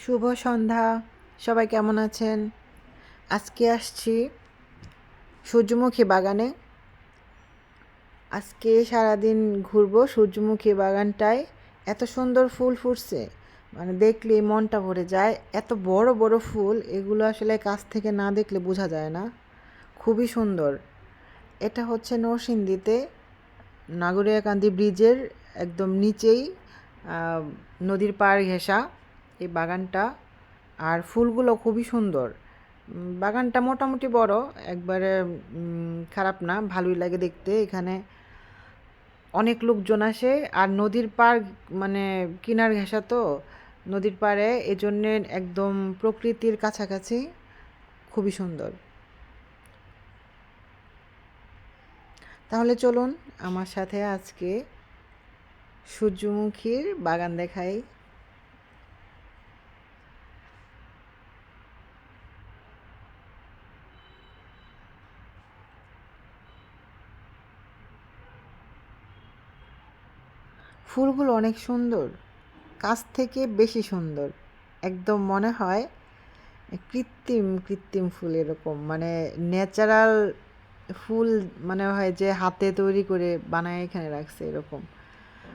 শুভ সন্ধ্যা। সবাই কেমন আছেন? আজকে আসছি সূর্যমুখী বাগানে। আজকে সারাদিন ঘুরবো সূর্যমুখী বাগানটায়। এত সুন্দর ফুল ফুটছে, মানে দেখলেই মনটা ভরে যায়। এত বড় বড় ফুল, এগুলো আসলে কাছ থেকে না দেখলে বোঝা যায় না। খুবই সুন্দর। এটা হচ্ছে নরসিংদীতে নাগরিয়াকান্দি ব্রিজের একদম নিচেই, নদীর পাড় ঘেঁষা এই বাগানটা। আর ফুলগুলো খুবই সুন্দর। বাগানটা মোটামুটি বড়, একবারে খারাপ না, ভালোই লাগে দেখতে। এখানে অনেক লোকজন আসে। আর নদীর পাড়, মানে কিনার ঘেঁষা তো নদীর পাড়ে, এজন্যে একদম প্রকৃতির কাছাকাছি। খুবই সুন্দর। তাহলে চলুন আমার সাথে আজকে সূর্যমুখীর বাগান দেখাই। ফুলগুলো অনেক সুন্দর, কাছ থেকে বেশি সুন্দর। একদম মনে হয় কৃত্রিম কৃত্রিম ফুল, এরকম মানে ন্যাচারাল ফুল মনে হয় যে হাতে তৈরি করে বানায় এখানে রাখছে এরকম।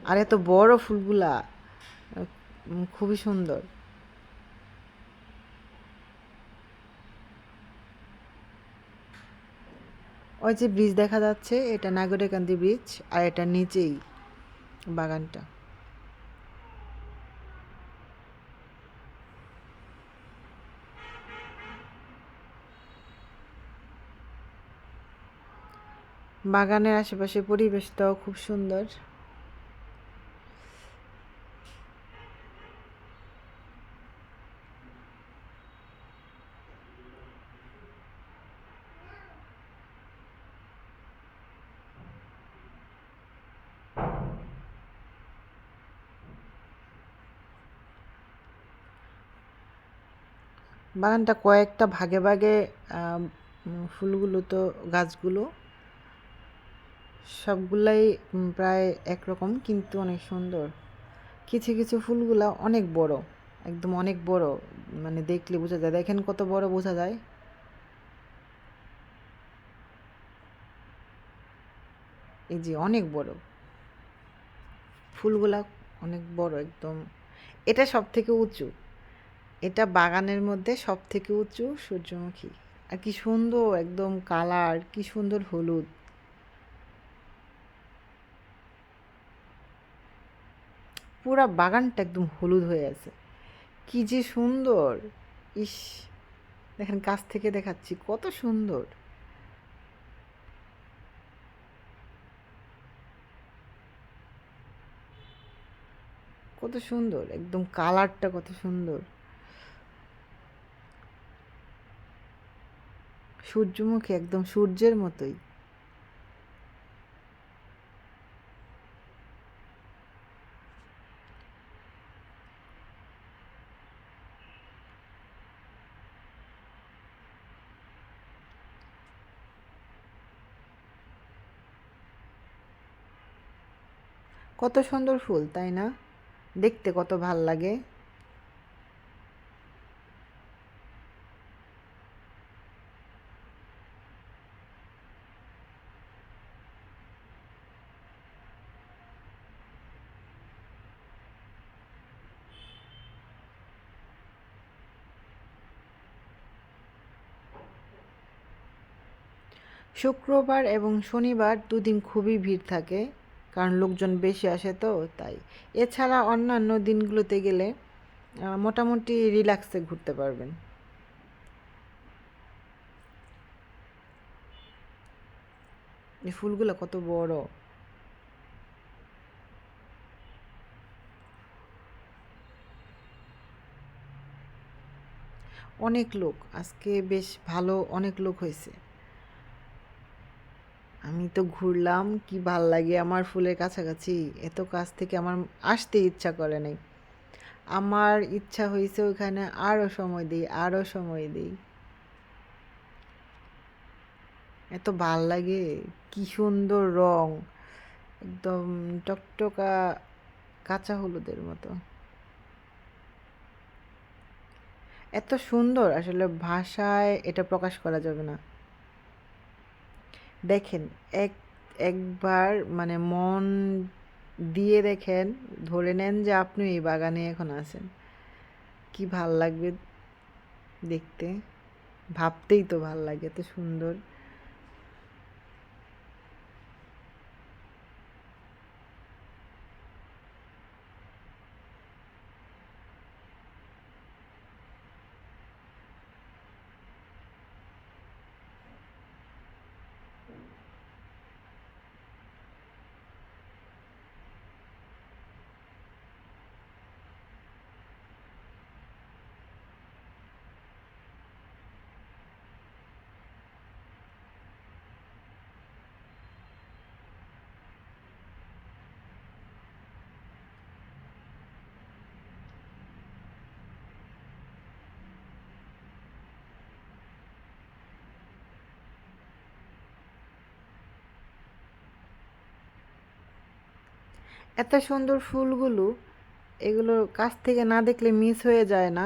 আর এত বড় ফুলগুলা, খুবই সুন্দর। ওই যে ব্রিজ দেখা যাচ্ছে, এটা নাগরিকান্দি ব্রিজ, আর এটা নিচেই বাগানটা। বাগানের আশেপাশে পরিবেশটাও খুব সুন্দর। বাগানটা কয়েকটা ভাগে ভাগে, ফুলগুলো তো, গাছগুলো সবগুলাই প্রায় একরকম, কিন্তু অনেক সুন্দর। কিছু কিছু ফুলগুলা অনেক বড়, একদম অনেক বড়, মানে দেখলে বোঝা যায়। দেখেন কত বড়, বোঝা যায়। এই যে অনেক বড় ফুলগুলা, অনেক বড় একদম। এটা সব থেকে উঁচু, এটা বাগানের মধ্যে সব থেকে উঁচু সূর্যমুখী। আর কি সুন্দর একদম কালার, কি সুন্দর হলুদ। পুরা বাগানটা একদম হলুদ হয়ে আছে। কি যে সুন্দর! ইস, দেখেন কাছ থেকে দেখাচ্ছি, কত সুন্দর। কত সুন্দর একদম, কালারটা কত সুন্দর। সূর্যমুখী একদম সূর্যের মতোই। কত সুন্দর ফুল, তাই না? দেখতে কত ভাল লাগে। শুক্রবার এবং শনিবার দুদিন খুবই ভিড় থাকে, কারণ লোকজন বেশি আসে তো তাই। এছাড়া অন্যান্য দিনগুলোতে গেলে মোটামুটি রিল্যাক্সে ঘুরতে পারবেন। এই ফুলগুলো কত বড়! অনেক লোক আজকে, বেশ ভালো, অনেক লোক হয়েছে। আমি তো ঘুরলাম, কি ভাল লাগে আমার ফুলের কাছাকাছি। এত কাছ থেকে আমার আসতে ইচ্ছা করে নাই। আমার ইচ্ছা হয়েছে ওখানে আরও সময় দিই, আরও সময় দিই। এত ভাল লাগে, কি সুন্দর রং, একদম টকটকা কাঁচা হলুদের মতো। এত সুন্দর, আসলে ভাষায় এটা প্রকাশ করা যাবে না। দেখেন, এক একবার মানে মন দিয়ে দেখেন, ধরে নেন যে আপনি এই বাগানে এখন আছেন, কি ভাল লাগবে দেখতে, ভাবতেই তো ভাল লাগে, এত সুন্দর। এত সুন্দর ফুলগুলো, এগুলো কাছ থেকে না দেখলে মিস হয়ে যায় না?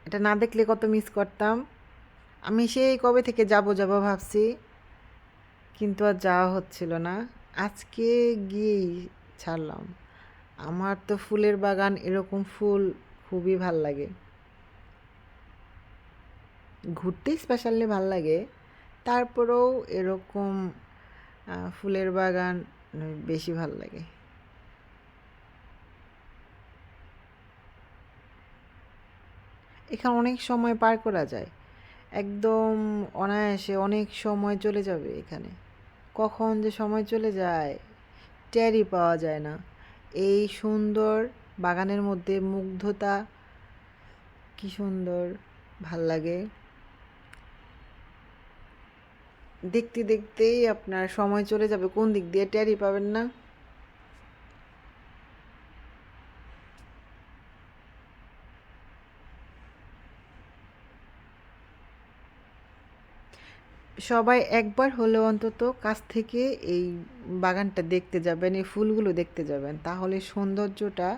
এটা না দেখলে কত মিস করতাম। আমি সেই কবে থেকে যাব যাব ভাবছি, কিন্তু আর যাওয়া হচ্ছিল না। আজকে গিয়েই ছাড়লাম। আমার তো ফুলের বাগান, এরকম ফুল খুবই ভাল লাগে। ঘুরতে স্পেশালি ভাল লাগে, তারপরেও এরকম ফুলের বাগান বেশি ভাল লাগে। এখানে অনেক সময় পার করা যায়, একদম অনায়াসে অনেক সময় চলে যাবে এখানে। কখন যে সময় চলে যায় টেরই পাওয়া যায় না। এই সুন্দর বাগানের মধ্যে মুগ্ধতা, কি সুন্দর, ভাল লাগে। দেখতে দেখতেই আপনার সময় চলে যাবে, কোন দিক দিয়ে টেরই পাবেন না। সবাই একবার হলেও অন্তত কাছ থেকে এই বাগানটা দেখতে যাবেন, এই ফুলগুলো দেখতে যাবেন, তাহলে সৌন্দর্যটা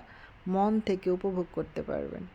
মন থেকে উপভোগ করতে পারবেন।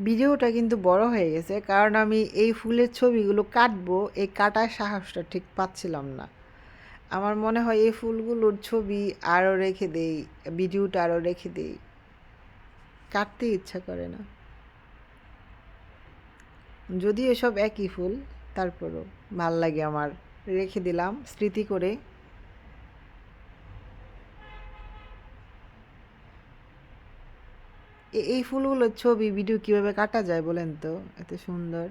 ভিডিওটা কিন্তু বড় হয়ে গেছে, কারণ আমি এই ফুলের ছবিগুলো কাটবো, এই কাটার সাহসটা ঠিক পাচ্ছিলাম না। আমার মনে হয় এই ফুলগুলোর ছবি আরও রেখে দেই, ভিডিওটা আরও রেখে দেই, কাটতে ইচ্ছা করে না। যদিও সব একই ফুল, তারপরও ভাল লাগে আমার, রেখে দিলাম স্মৃতি করে। এই ফুলগুলোর ছবি ভিডিও কিভাবে কাটা যায় বলেন তো, এত সুন্দর।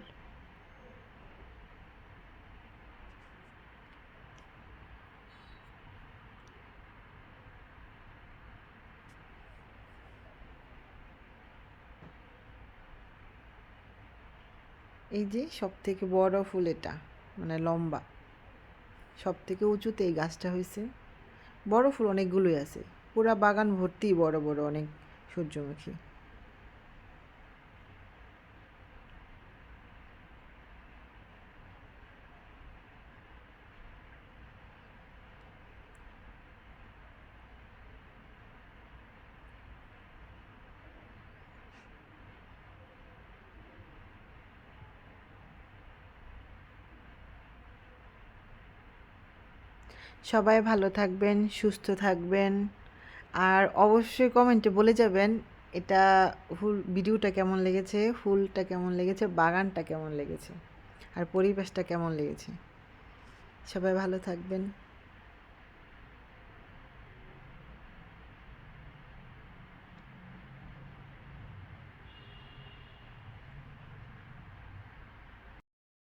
এই যে সব থেকে বড় ফুল এটা, মানে লম্বা, সব থেকে উঁচুতে এই গাছটা হয়েছে। বড় ফুল অনেকগুলোই আছে, পুরা বাগান ভর্তি বড় বড় অনেক সূর্যমুখী। সবাই ভালো থাকবেন, সুস্থ থাকবেন, আর অবশ্যই কমেন্টে বলে যাবেন এটা ভিডিওটা কেমন লেগেছে, ফুলটা কেমন লেগেছে, বাগানটা কেমন লেগেছে, আর পরিবেশটা কেমন লেগেছে। সবাই ভালো থাকবেন।